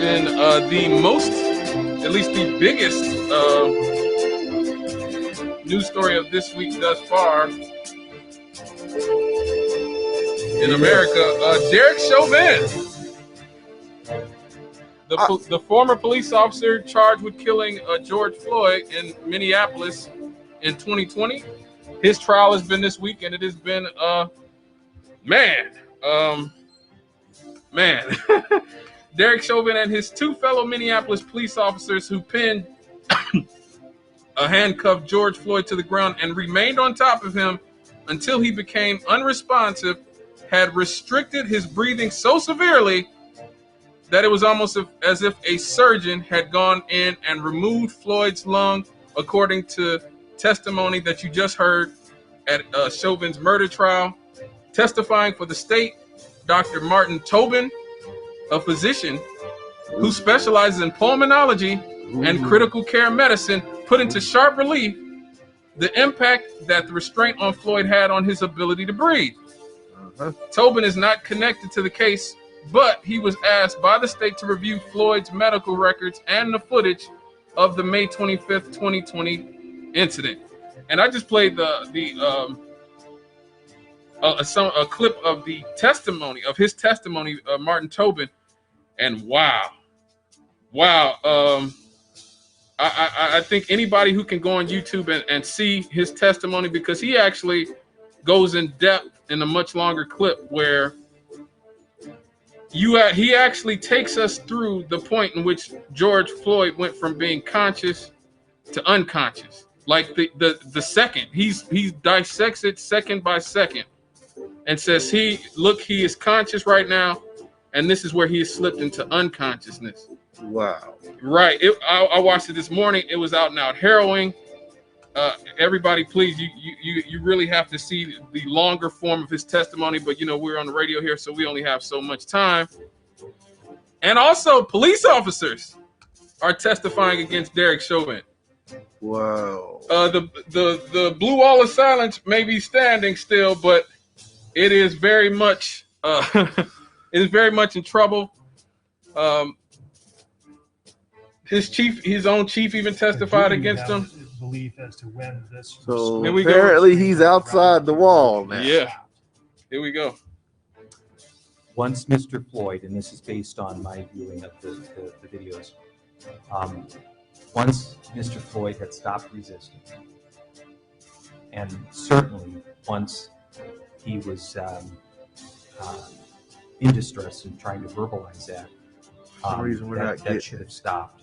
been the most, at least the biggest news story of this week thus far in America. Derek Chauvin, the former police officer charged with killing George Floyd in Minneapolis in 2020. His trial has been this week, and it has been man. Derek Chauvin and his two fellow Minneapolis police officers who pinned handcuffed George Floyd to the ground and remained on top of him until he became unresponsive had restricted his breathing so severely that it was almost as if a surgeon had gone in and removed Floyd's lung, according to testimony that you just heard at Chauvin's murder trial. Testifying for the state, Dr. Martin Tobin, a physician who specializes in pulmonology and critical care medicine, put into sharp relief the impact that the restraint on Floyd had on his ability to breathe. Tobin is not connected to the case, but he was asked by the state to review Floyd's medical records and the footage of the May 25th, 2020 incident. And I just played a clip of the testimony, of his testimony, Martin Tobin, and wow. I think anybody who can go on YouTube and see his testimony, because he actually goes in depth in a much longer clip where he actually takes us through the point in which George Floyd went from being conscious to unconscious. Like the second, he dissects it second by second and says, he is conscious right now, and this is where he has slipped into unconsciousness. Wow. Right. I watched it this morning. It was out and out harrowing. Everybody, please, you really have to see the longer form of his testimony, but we're on the radio here, so we only have so much time. And also, police officers are testifying against Derek Chauvin. Wow. The blue wall of silence may be standing still, but it is very much in trouble. His own chief even testified against him. Belief as to when this. So apparently he's outside the wall now. Yeah. Here we go. Once Mr. Floyd, and this is based on my viewing of the videos, once Mr. Floyd had stopped resisting, and certainly once he was in distress and trying to verbalize that, that should have stopped.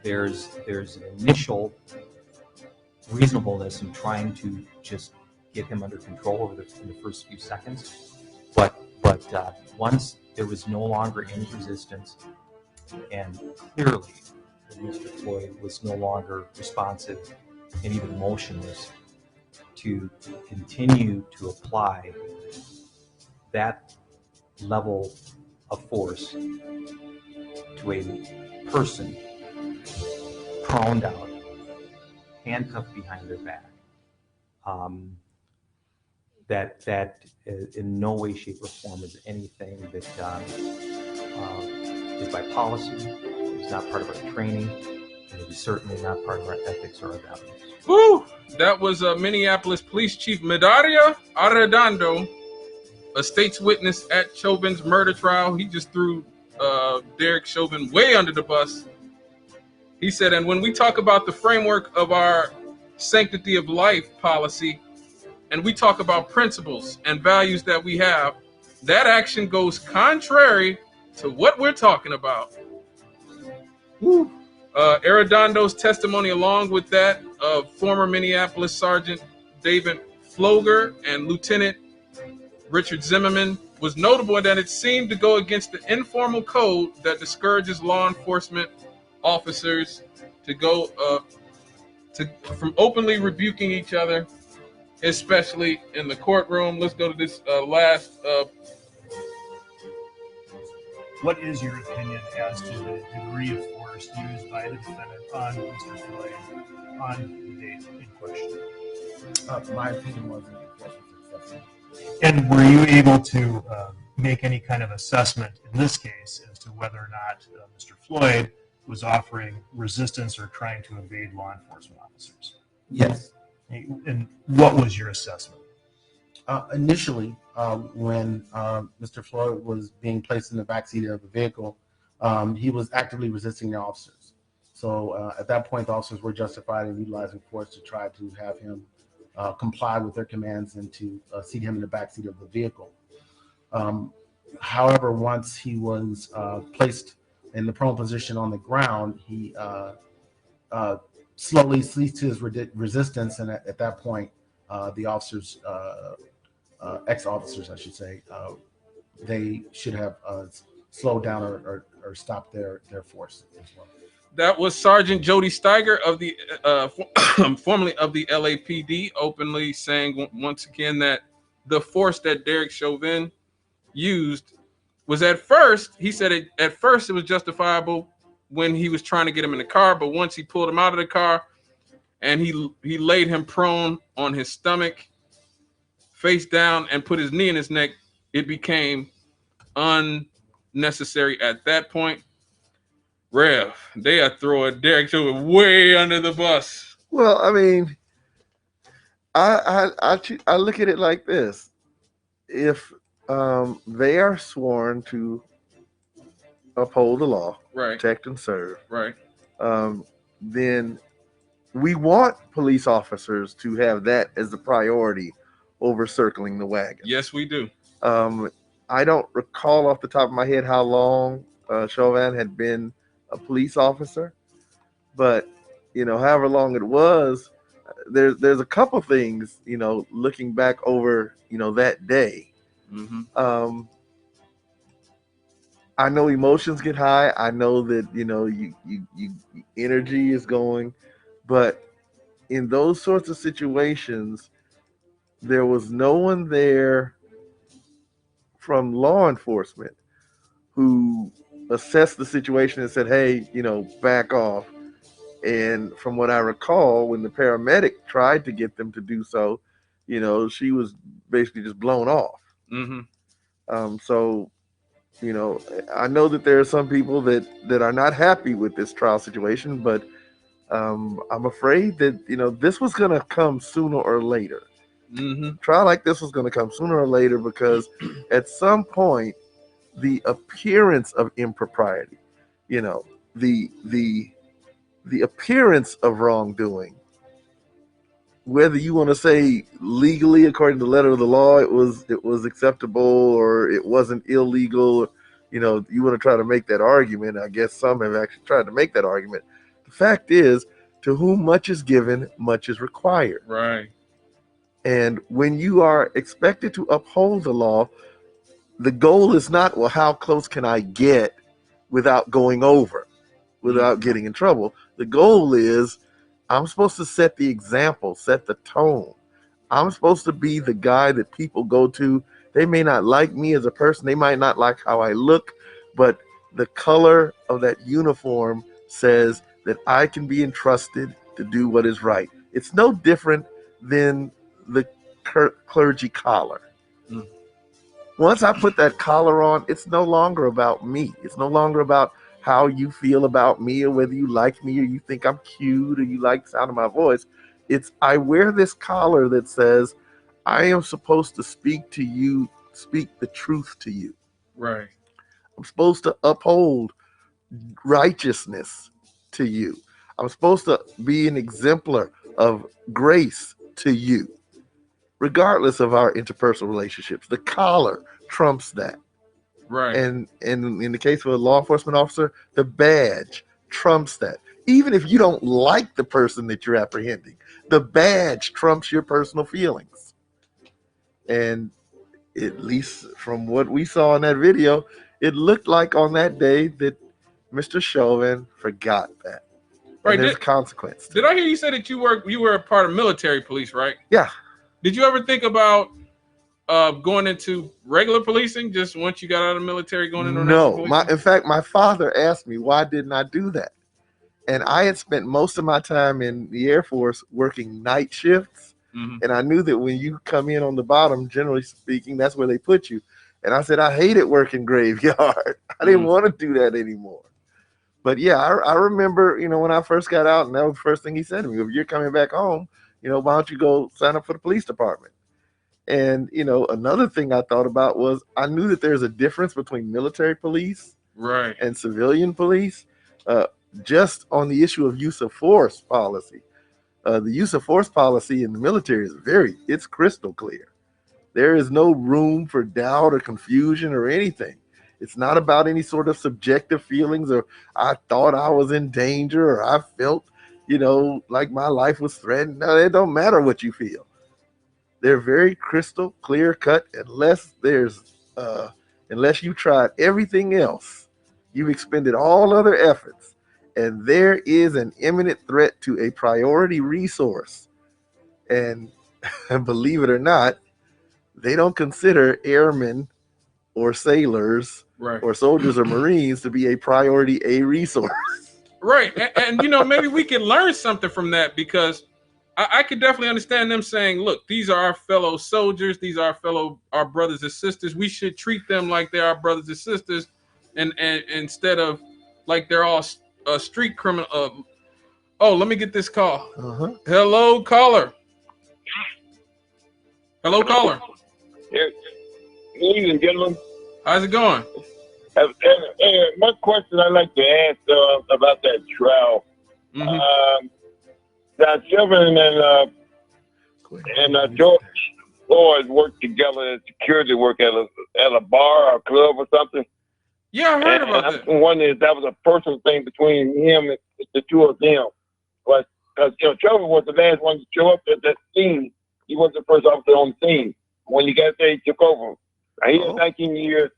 There's an initial reasonableness in trying to just get him under control in the first few seconds, but once there was no longer any resistance, and clearly Mr. Floyd was no longer responsive and even motionless, to continue to apply that level of force to a person proned out, handcuffed behind their back, that in no way, shape, or form is anything that is by policy, is not part of our training, and it is certainly not part of our ethics or our values. Woo! That was Minneapolis Police Chief Medaria Arredondo, a state's witness at Chauvin's murder trial. He just threw Derek Chauvin way under the bus. He said, and when we talk about the framework of our sanctity of life policy, and we talk about principles and values that we have, that action goes contrary to what we're talking about. Woo. Arredondo's testimony, along with that of former Minneapolis Sergeant David Floger and Lieutenant Richard Zimmerman, was notable in that it seemed to go against the informal code that discourages law enforcement officers to go from openly rebuking each other, especially in the courtroom. Let's go to this last. What is your opinion as to the degree of force used by the defendant on Mr. Floyd on the date in question? My opinion was that the force was excessive. And were you able to make any kind of assessment in this case as to whether or not Mr. Floyd was offering resistance or trying to evade law enforcement officers? Yes. And what was your assessment? Initially, when Mr. Floyd was being placed in the backseat of the vehicle, he was actively resisting the officers. So at that point, the officers were justified in utilizing force to try to have him comply with their commands and to seat him in the backseat of the vehicle. However, once he was placed in the prone position on the ground, he slowly ceased his resistance, and at that point, the officers, ex-officers, I should say, they should have slowed down or stopped their force as well. That was Sergeant Jody Steiger of the formerly of the LAPD, openly saying once again that the force that Derek Chauvin used was at first, he said at first it was justifiable when he was trying to get him in the car, but once he pulled him out of the car and he laid him prone on his stomach, face down, and put his knee in his neck, it became unnecessary at that point. Rev, they are throwing Derek Chauvin way under the bus. Well, I mean, I look at it like this: if they are sworn to uphold the law, Right, protect and serve, right, then we want police officers to have that as the priority over circling the wagon. yes, we do. I don't recall off the top of my head how long Chauvin had been a police officer, but however long it was, there's a couple things, looking back over, that day. Mm-hmm. I know emotions get high. I know that you energy is going, but in those sorts of situations, there was no one there from law enforcement who assessed the situation and said, "Hey, back off." And from what I recall, when the paramedic tried to get them to do so, she was basically just blown off. Mm-hmm. So, I know that there are some people that are not happy with this trial situation, but I'm afraid that this was going to come sooner or later. Mm-hmm. Trial like this was going to come sooner or later, because at some point, the appearance of impropriety, the appearance of wrongdoing, whether you want to say legally, according to the letter of the law, it was acceptable or it wasn't illegal, you want to try to make that argument. I guess some have actually tried to make that argument. The fact is, to whom much is given, much is required. Right. And when you are expected to uphold the law, the goal is not, well, how close can I get without going over, without getting in trouble? The goal is, I'm supposed to set the example, set the tone. I'm supposed to be the guy that people go to. They may not like me as a person. They might not like how I look, but the color of that uniform says that I can be entrusted to do what is right. It's no different than the clergy collar. Once I put that collar on, it's no longer about me. It's no longer about how you feel about me or whether you like me or you think I'm cute or you like the sound of my voice. It's, I wear this collar that says I am supposed to speak to you, speak the truth to you. Right. I'm supposed to uphold righteousness to you. I'm supposed to be an exemplar of grace to you, regardless of our interpersonal relationships. The collar trumps that. Right. And in the case of a law enforcement officer, the badge trumps that. Even if you don't like the person that you're apprehending, the badge trumps your personal feelings. And at least from what we saw in that video, it looked like on that day that Mr. Chauvin forgot that. Right. And there's a consequence. Did I hear you say that you were a part of military police, right? Yeah. Did you ever think about going into regular policing just once you got out of the military, going into No. In fact, my father asked me, why didn't I do that? And I had spent most of my time in the Air Force working night shifts. Mm-hmm. And I knew that when you come in on the bottom, generally speaking, that's where they put you. And I said, I hated working graveyard. I didn't want to do that anymore. But yeah, I remember, when I first got out, and that was the first thing he said to me: if you're coming back home, why don't you go sign up for the police department? And another thing I thought about was I knew that there's a difference between military police and civilian police, just on the issue of use of force policy. The use of force policy in the military is it's crystal clear. There is no room for doubt or confusion or anything. It's not about any sort of subjective feelings or I thought I was in danger or I felt, like my life was threatened. No, it don't matter what you feel. They're very crystal clear cut unless you tried everything else. You've expended all other efforts and there is an imminent threat to a priority resource. And believe it or not, they don't consider airmen or sailors or soldiers or Marines to be a priority A resource. Right. And maybe we can learn something from that, because I could definitely understand them saying, look, these are our fellow soldiers. These are our brothers and sisters. We should treat them like they're our brothers and sisters, and instead of like they're all street criminal. Let me get this call. Hello, caller. Hello, caller. Good evening, gentlemen. How's it going? My question I'd like to ask about that trial. Now, Chauvin and George Floyd worked together at security work at a bar or club or something. Yeah, I heard about that. I'm wondering if that was a personal thing between him and the two of them. But because Chauvin was the last one to show up at that scene. He was the first officer on the scene. When he got there, he took over. He was 19 years.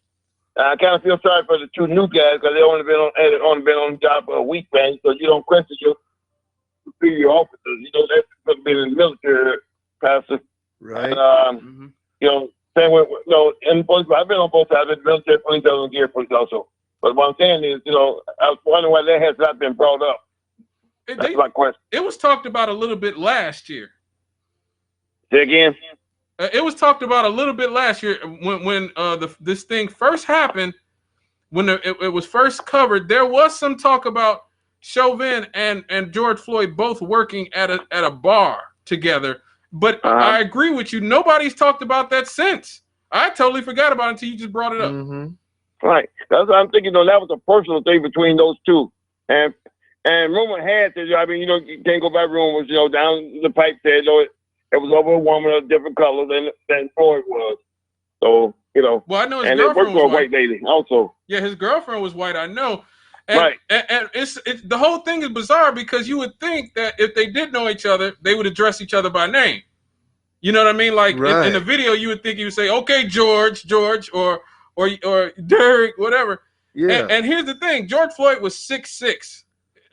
I kind of feel sorry for the two new guys because they only been on the job for a week, man. So you don't question your superior officers. That's going to be in the military, Pastor. Right. And, same way, in police, I've been on both sides. I've been military police, I was gear police also. But what I'm saying is, I was wondering why that has not been brought up. That's my question. It was talked about a little bit last year. Say again? It was talked about a little bit last year when this thing first happened. When it was first covered, there was some talk about Chauvin and George Floyd both working at a bar together. But I agree with you. Nobody's talked about that since. I totally forgot about it until you just brought it up. Right. That's what I'm thinking. That was a personal thing between those two. And rumor had that, you can't go by rumors. Down the pipe said, it was over a woman of different color than Floyd was. So, Well, I know his and girlfriend it worked for a was white lady also. Yeah, his girlfriend was white, I know. And, right. And it's the whole thing is bizarre because you would think that if they did know each other, they would address each other by name. You know what I mean? Like in the video, you would think you would say, okay, George, or Derek, whatever. Yeah. And here's the thing. George Floyd was 6'6".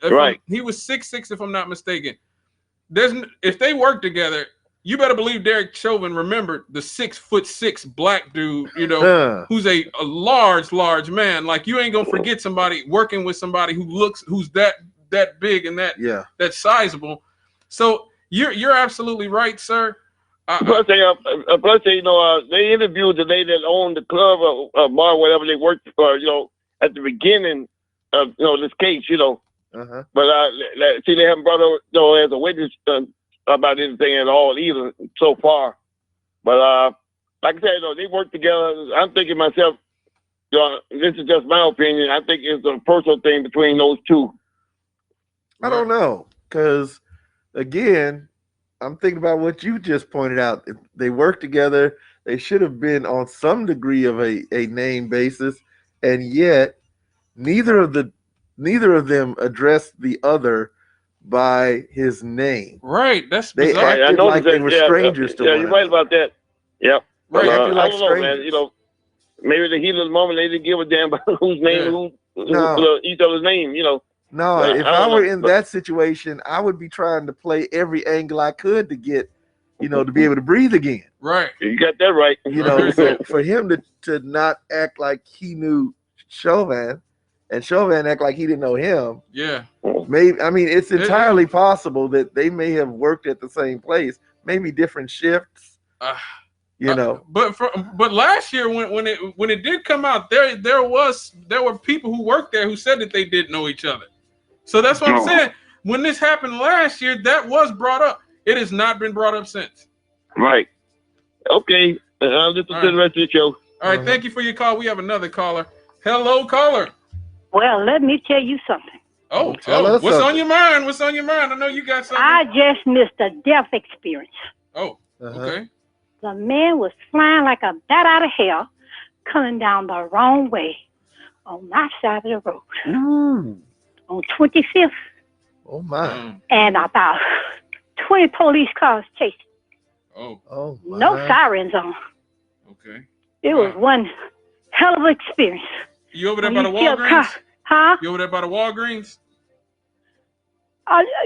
Right. He was 6'6", if I'm not mistaken. If they work together, you better believe Derek Chauvin remembered the 6'6" black dude, who's a large man. Like you ain't gonna forget somebody working with somebody who's that big and that sizable. So you're absolutely right, sir. Plus, they interviewed the lady that owned the club or bar, whatever they worked for, at the beginning of this case, But see, they haven't brought her as a witness about anything at all either so far. But like I said, they work together. I'm thinking myself, this is just my opinion. I think it's a personal thing between those two. I don't know, because again, I'm thinking about what you just pointed out. If they work together, they should have been on some degree of a name basis, and yet neither of them addressed the other by his name. Right, that's they bizarre. acted like they were strangers to one you're right about that. Yep. Right, I like don't know, man. Maybe the heat of the moment, they didn't give a damn about whose name, each other's name. No, if I were in that situation, I would be trying to play every angle I could to get, to be able to breathe again. Right. You got that right. So for him to not act like he knew Chauvin and Chauvin act like he didn't know him. Yeah. Maybe it's entirely possible that they may have worked at the same place, maybe different shifts. You know. But last year when it did come out, there were people who worked there who said that they did know each other. So that's what I'm saying. When this happened last year, that was brought up. It has not been brought up since. Right. Okay. I'll listen to the rest of the show. All right. Thank you for your call. We have another caller. Hello, caller. Well, let me tell you something. What's on your mind? What's on your mind? I know you got something. I just missed a death experience. Oh, okay. The man was flying like a bat out of hell, coming down the wrong way on my side of the road. On 25th. Oh, my. And about 20 police cars chasing. Oh, my. No sirens on. Okay. It was one hell of an experience. You over there by the Walgreens? Huh? You over there by the Walgreens?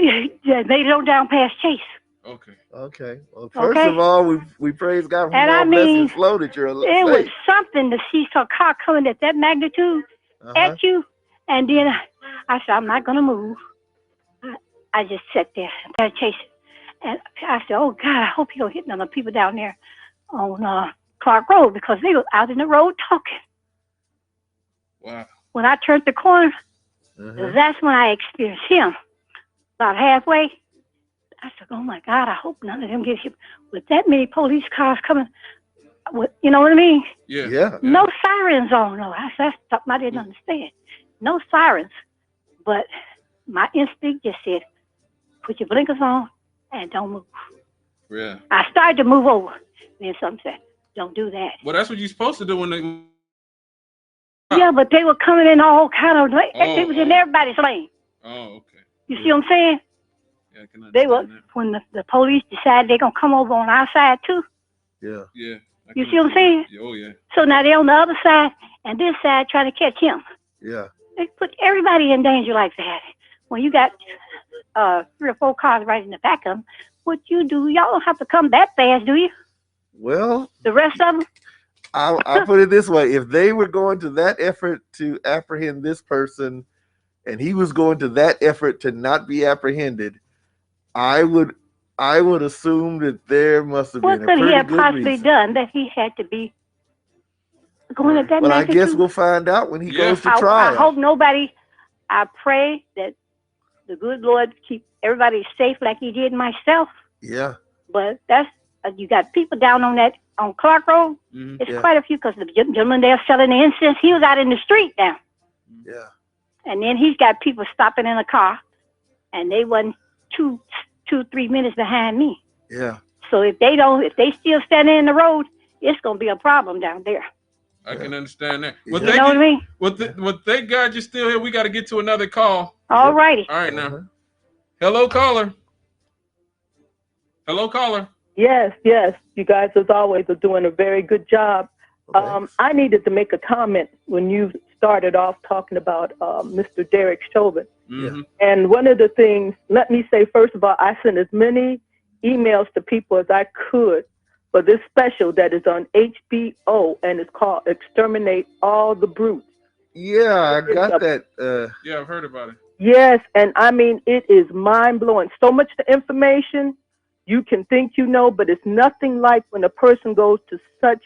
Yeah, made it on down past Chase. Okay. Well, first of all, we praise God for and more I mean, blessings flow that you're it safe. was something to see some car coming at that magnitude at you, and then I said, I'm not gonna move. I just sat there and chasing, and I said, oh God, I hope you don't hit none of the people down there on Clark Road, because they were out in the road talking. Wow. When I turned the corner, that's when I experienced him. About halfway, I said, oh my God, I hope none of them get hit. With that many police cars coming, you know what I mean? Yeah. No sirens on, no. That's something I didn't understand. No sirens. But my instinct just said, put your blinkers on and don't move. Yeah. I started to move over. Then something said, don't do that. Well, that's what you're supposed to do when they... Yeah, but they were coming in all kind of... They was in everybody's lane. Oh, okay. You see what I'm saying? Yeah, I can understand they were that. when the police decided they're gonna come over on our side too. Yeah. You see what I'm saying? Oh yeah. So now they're on the other side and this side trying to catch him. Yeah. They put everybody in danger like that. When you got 3 or 4 cars right in the back of them, what you do? Y'all don't have to come that fast, do you? Well, the rest of them. I'll put it this way: if they were going to that effort to apprehend this person, and he was going to that effort to not be apprehended, I would assume that there must have been a pretty good reason. What could he have possibly done that he had to be going at that magnitude? I guess we'll find out when he goes to trial. I hope nobody. I pray that the good Lord keep everybody safe like He did myself. Yeah. But that's you got people down on Clark Road. Mm-hmm. It's quite a few, because the gentleman there selling the incense, he was out in the street now. Yeah. And then he's got people stopping in a car, and they wasn't 2-3 minutes behind me. Yeah. So if they still standing in the road, it's gonna be a problem down there. I can understand that. Well, you know what I mean? Well, thank God you're still here. We got to get to another call. All righty. All right now. Hello, caller. Hello, caller. Yes. You guys, as always, are doing a very good job. I needed to make a comment when you started off talking about Mr. Derek Chauvin. Mm-hmm. And one of the things, let me say, first of all, I sent as many emails to people as I could for this special that is on HBO, and it's called Exterminate All the Brutes. Yeah, I got that. Yeah, I've heard about it. Yes, and I mean, it is mind-blowing. So much information you can think you know, but it's nothing like when a person goes to such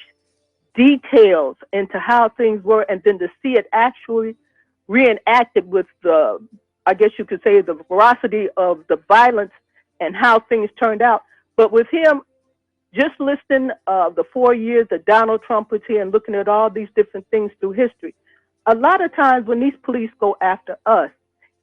details into how things were, and then to see it actually reenacted with the, I guess you could say, the ferocity of the violence and how things turned out. But with him, just listening the 4 years that Donald Trump was here and looking at all these different things through history, a lot of times when these police go after us,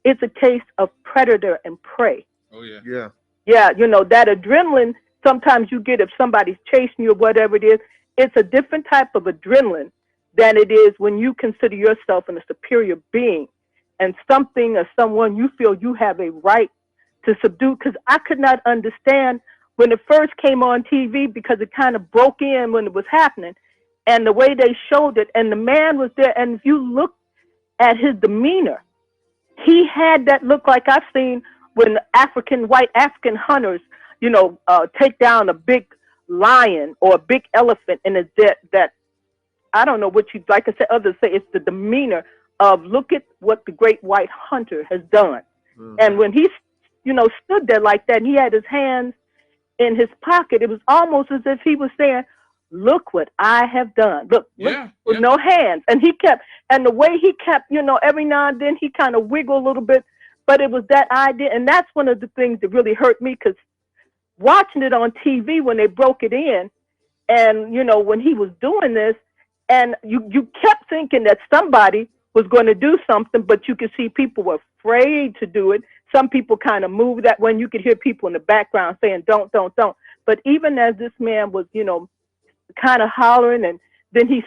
it's a case of predator and prey. Oh, yeah. Yeah. Yeah, you know, that adrenaline sometimes you get if somebody's chasing you or whatever it is. It's a different type of adrenaline than it is when you consider yourself a superior being and something or someone you feel you have a right to subdue. Because I could not understand when it first came on TV, because it kind of broke in when it was happening, and the way they showed it, and the man was there, and if you look at his demeanor, he had that look like I've seen when white African hunters, you know, take down a big lion or a big elephant, and it's that I don't know what you, like I said, others say it's the demeanor of, look at what the great white hunter has done. Mm-hmm. And when he, you know, stood there like that, and he had his hands in his pocket, it was almost as if he was saying, look what I have done. Look, Yeah, with no hands. And and the way he kept, every now and then he kind of wiggled a little bit, but it was that idea. And that's one of the things that really hurt me, because watching it on TV when they broke it in, and, when he was doing this, and you kept thinking that somebody was going to do something, but you could see people were afraid to do it. Some people kind of moved that when you could hear people in the background saying, don't. But even as this man was, kind of hollering, and then he,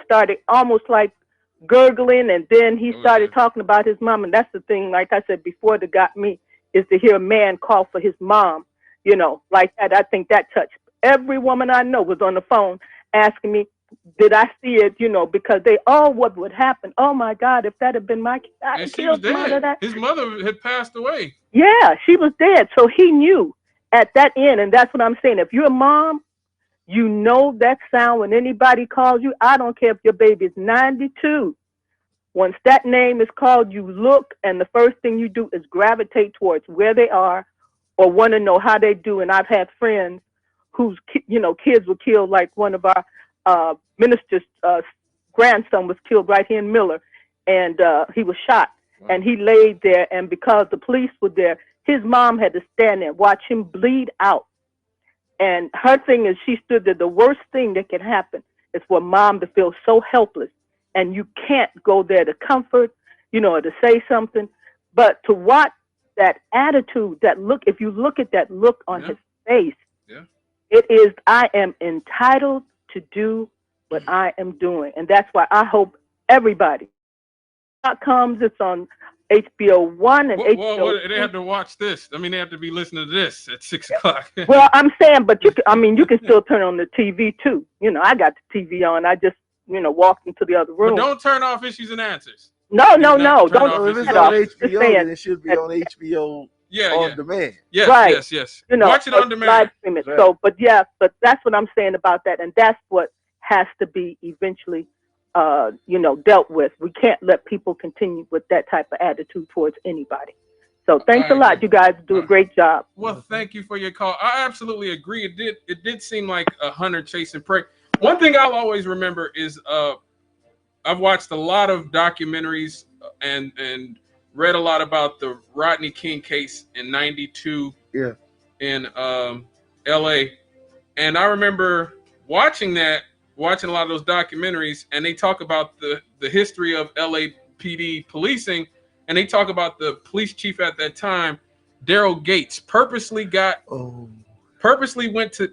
started almost like gurgling, and then he started talking about his mom. And that's the thing, like I said before, that got me, is to hear a man call for his mom, like that. I think that touched every woman I know. Was on the phone asking me, did I see it, because what would happen? Oh my God, if that had been my kid, and she was dead. His mother had passed away. Yeah, she was dead. So he knew at that end, and that's what I'm saying. If you're a mom, that sound when anybody calls you. I don't care if your baby is 92. Once that name is called, you look, and the first thing you do is gravitate towards where they are, or want to know how they do. And I've had friends whose kids were killed, like one of our minister's grandson was killed right here in Miller, and he was shot. Wow. And he laid there, and because the police were there, his mom had to stand there and watch him bleed out. And her thing is, she stood there. The worst thing that can happen is for mom to feel so helpless, and you can't go there to comfort, or to say something, but to watch that attitude, that look. If you look at that look on his face, it is, I am entitled to do what I am doing. And that's why I hope everybody comes. It's on HBO 1 and HBO. Well, they have to watch this. I mean, they have to be listening to this at 6 o'clock. Well, I'm saying, but you can still turn on the TV too. I got the TV on. I just, walked into the other room. But don't turn off Issues and Answers. No. Don't. If it's on HBO, then it should be on HBO. On demand. Yes, right. yes. Watch it on demand. Live stream it. Right. So, but that's what I'm saying about that, and that's what has to be eventually, dealt with. We can't let people continue with that type of attitude towards anybody. So, thanks a lot. You guys do a great job. Well, thank you for your call. I absolutely agree. It did seem like a hunter chasing prey. One thing I'll always remember is I've watched a lot of documentaries and read a lot about the Rodney King case in '92 in LA. And I remember watching a lot of those documentaries, and they talk about the history of LAPD policing, and they talk about the police chief at that time, Daryl Gates, purposely went to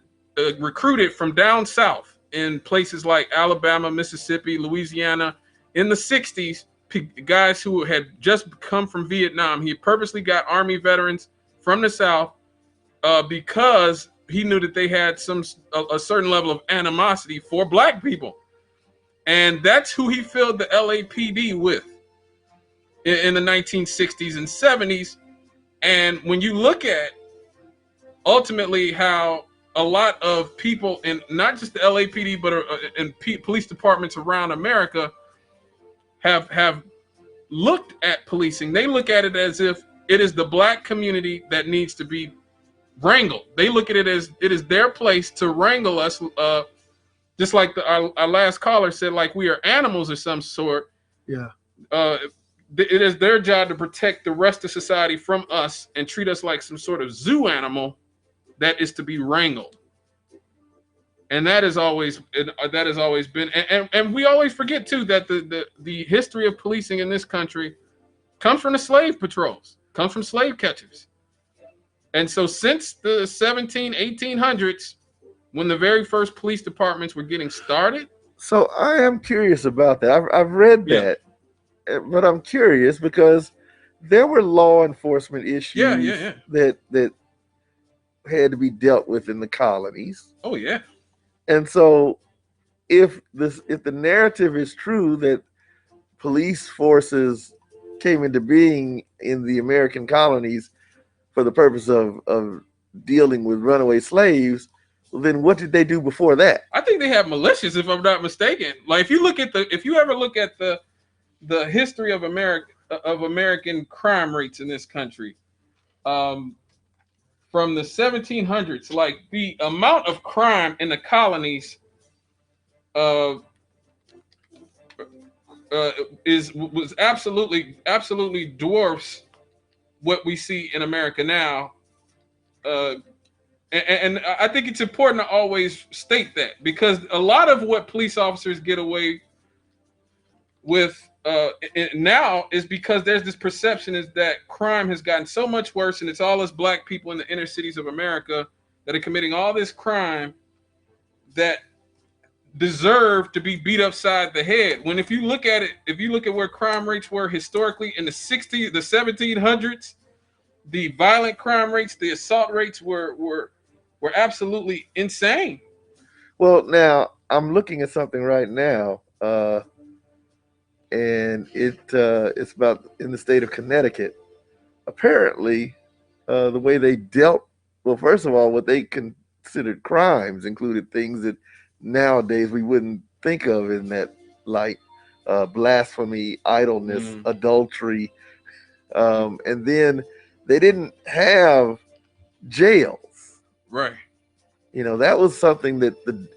recruited from down south in places like Alabama, Mississippi, Louisiana in the 60s. Guys who had just come from Vietnam. He purposely got Army veterans from the South because he knew that they had a certain level of animosity for black people. And that's who he filled the LAPD with in the 1960s and 70s. And when you look at ultimately how a lot of people in not just the LAPD, but in police departments around America have looked at policing. They look at it as if it is the black community that needs to be wrangled. They look at it as it is their place to wrangle us, just like our last caller said, like we are animals of some sort. Yeah. It is their job to protect the rest of society from us and treat us like some sort of zoo animal that is to be wrangled. And that has always been, and we always forget too that the history of policing in this country comes from the slave patrols, comes from slave catchers. And so since the 1800s, when the very first police departments were getting started. So I am curious about that. I've read that, but I'm curious because there were law enforcement issues that had to be dealt with in the colonies. Oh yeah. And so if the narrative is true that police forces came into being in the American colonies for the purpose of dealing with runaway slaves, well, then what did they do before that? I think they have militias, if I'm not mistaken. Like if you ever look at the history of American crime rates in this country, from the 1700s, like the amount of crime in the colonies uh, was absolutely dwarfs what we see in America now. And I think it's important to always state that, because a lot of what police officers get away with now is because there's this perception is that crime has gotten so much worse, and it's all us black people in the inner cities of America that are committing all this crime that deserve to be beat upside the head. When if you look at it, if you look at where crime rates were historically in the 60s, the 1700s, the violent crime rates, the assault rates were absolutely insane. Well, now I'm looking at something right now, and it's about in the state of Connecticut. Apparently, the way they dealt, well, first of all, what they considered crimes included things that nowadays we wouldn't think of in that light: blasphemy, idleness, adultery, and then they didn't have jails. Right. You know, that was something that the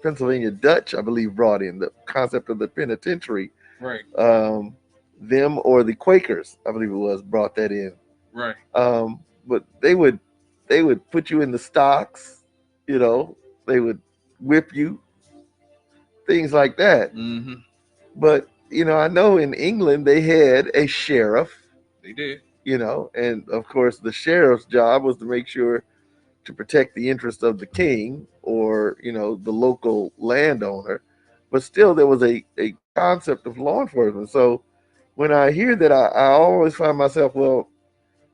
Pennsylvania Dutch, I believe, brought in the concept of the penitentiary. Right. Them or the Quakers, I believe it was, brought that in. Right. But they would put you in the stocks. You know, they would whip you, things like that. Mm-hmm. But you know, I know in England they had a sheriff. They did. You know, and of course the sheriff's job was to make sure to protect the interest of the king or, you know, the local landowner. But still there was a concept of law enforcement. So when I hear that, I always find myself, well,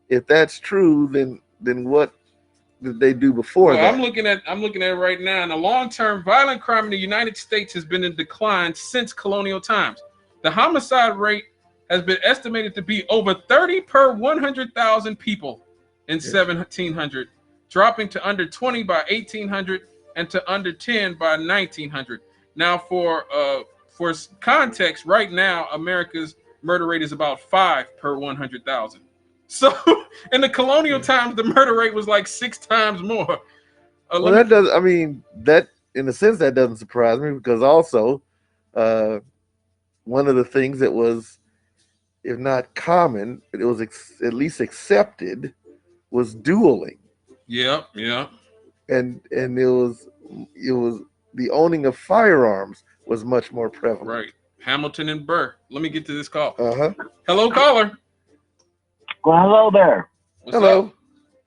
if that's true, then what did they do before that? I'm looking at it right now, and the long-term violent crime in the United States has been in decline since colonial times. The homicide rate has been estimated to be over 30 per 100,000 people in 1700, dropping to under 20 by 1800 and to under 10 by 1900. Now, for context, right now America's murder rate is about 5 per 100,000. So in the colonial times, the murder rate was like 6 times more. Well, that does. I mean, that in a sense that doesn't surprise me, because also one of the things that was, if not common, it was at least accepted, was dueling. Yeah. And it was the owning of firearms was much more prevalent. Right. Hamilton and Burr. Let me get to this call. Hello, caller. Well, hello there. What's hello. Up?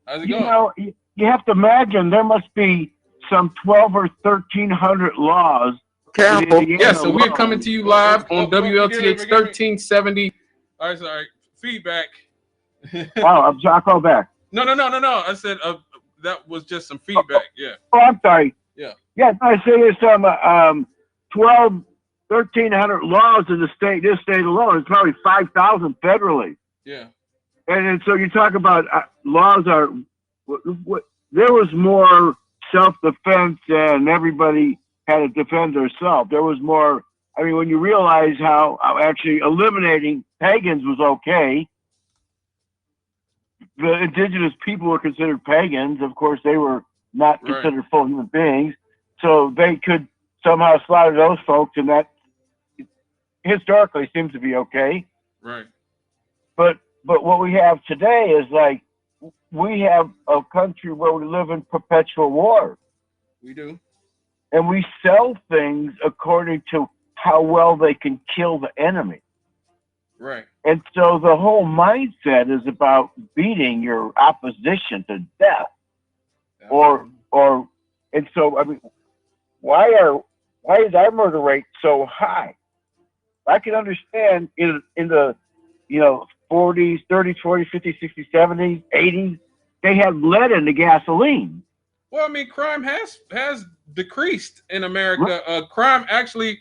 How's it You going? know, you have to imagine there must be some 12 or 1,300 laws. Campbell. Yes, so we're coming to you live on WLTH 1370. All right, sorry. Feedback. I'm sorry, I'll call back. No. I said that was just some feedback. Yeah. Oh, I'm sorry. Yeah. Yeah, I say there's some 1,300 laws in the state. This state alone, it's probably 5,000 federally. Yeah. And so you talk about laws are. There was more self-defense, and everybody had to defend themselves. There was more. I mean, when you realize how actually eliminating pagans was okay. The indigenous people were considered pagans. Of course, they were not considered full human beings. So they could somehow slaughter those folks, and that historically seems to be okay. Right. But what we have today is like we have a country where we live in perpetual war. We do. And we sell things according to how well they can kill the enemy. Right. And so the whole mindset is about beating your opposition to death. And so I mean, why is our murder rate so high? I can understand in the 40s, 30s, 40s, 50s, 60s, 70s, 80s, they had lead in the gasoline. Well, I mean, crime has decreased in America. Crime actually,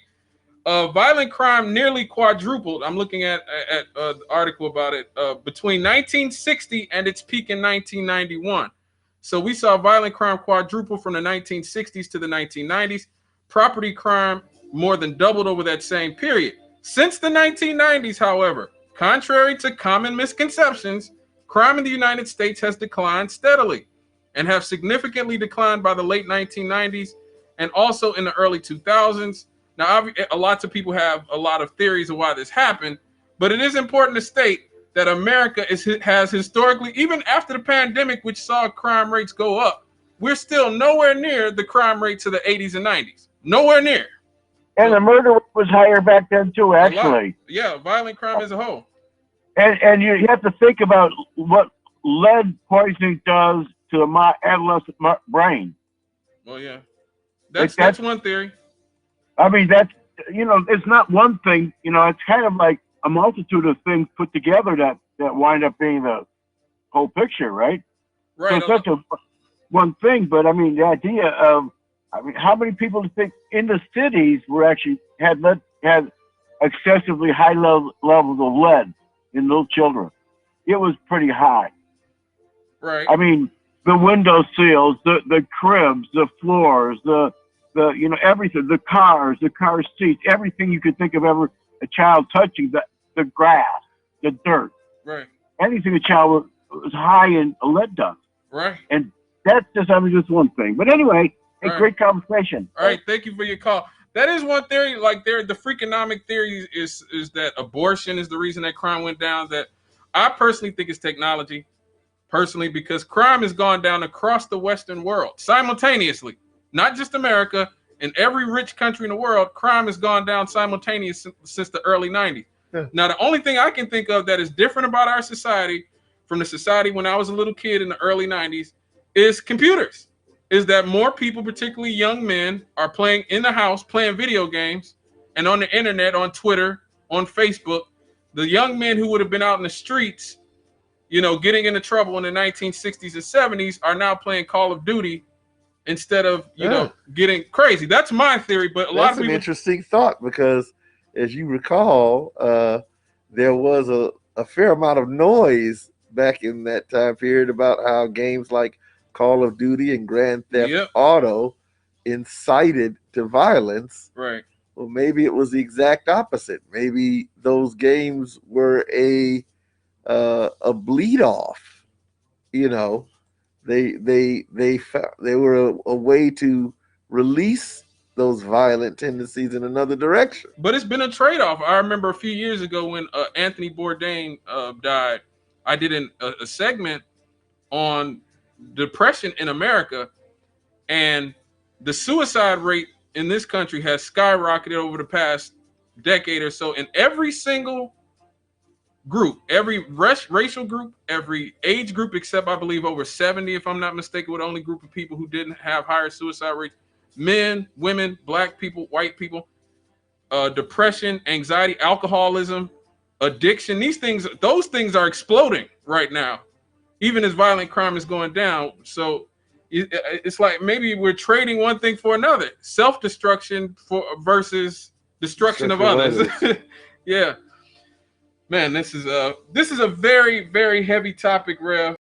violent crime nearly quadrupled. I'm looking at the article about it between 1960 and its peak in 1991. So we saw violent crime quadruple from the 1960s to the 1990s. Property crime more than doubled over that same period. Since the 1990s, however, contrary to common misconceptions, crime in the United States has declined steadily and have significantly declined by the late 1990s and also in the early 2000s. Now, lots of people have a lot of theories of why this happened, but it is important to state that America has historically, even after the pandemic, which saw crime rates go up, we're still nowhere near the crime rates of the 80s and 90s. Nowhere near. And the murder rate was higher back then too, actually. Yeah, violent crime as a whole. And you have to think about what lead poisoning does to the adolescent brain. Well, yeah, that's one theory. I mean, that's, it's not one thing. It's kind of like a multitude of things put together that wind up being the whole picture, right? Right. So it's such one thing, but I mean, the idea of, how many people do you think in the cities had excessively high levels of lead in little children? It was pretty high. Right. I mean, the window sills, the cribs, the floors, the everything, the car seats, everything you could think of ever a child touching, the grass, the dirt. Right. Anything a child was high in lead dust. Right. And that's just one thing. But anyway, a great conversation. All right, thank you for your call. That is one theory. Like the freakonomic theory is that abortion is the reason that crime went down. That I personally think is technology. Personally, because crime has gone down across the Western world simultaneously, not just America. In every rich country in the world, crime has gone down simultaneously since the early 90s. Yeah. Now, the only thing I can think of that is different about our society from the society when I was a little kid in the early 90s is computers. Is that more people, particularly young men, are playing in the house, playing video games, and on the internet, on Twitter, on Facebook. The young men who would have been out in the streets, getting into trouble in the 1960s and 70s are now playing Call of Duty instead of, getting crazy. That's my theory, but a lot of people... That's an interesting thought because, as you recall, there was a fair amount of noise back in that time period about how games like Call of Duty and Grand Theft Auto incited to violence. Right. Well, maybe it was the exact opposite. Maybe those games were a bleed off. They were a way to release those violent tendencies in another direction. But it's been a trade-off. I remember a few years ago when Anthony Bourdain died, I did a segment on depression in America, and the suicide rate in this country has skyrocketed over the past decade or so. In every single group, every racial group, every age group, except I believe over 70, if I'm not mistaken, were the only group of people who didn't have higher suicide rates. Men, women, black people, white people, depression, anxiety, alcoholism, addiction, those things are exploding right now, even as violent crime is going down. So it's like maybe we're trading one thing for another, self-destruction versus destruction of others. Yeah. Man, this is a very, very heavy topic, Rev.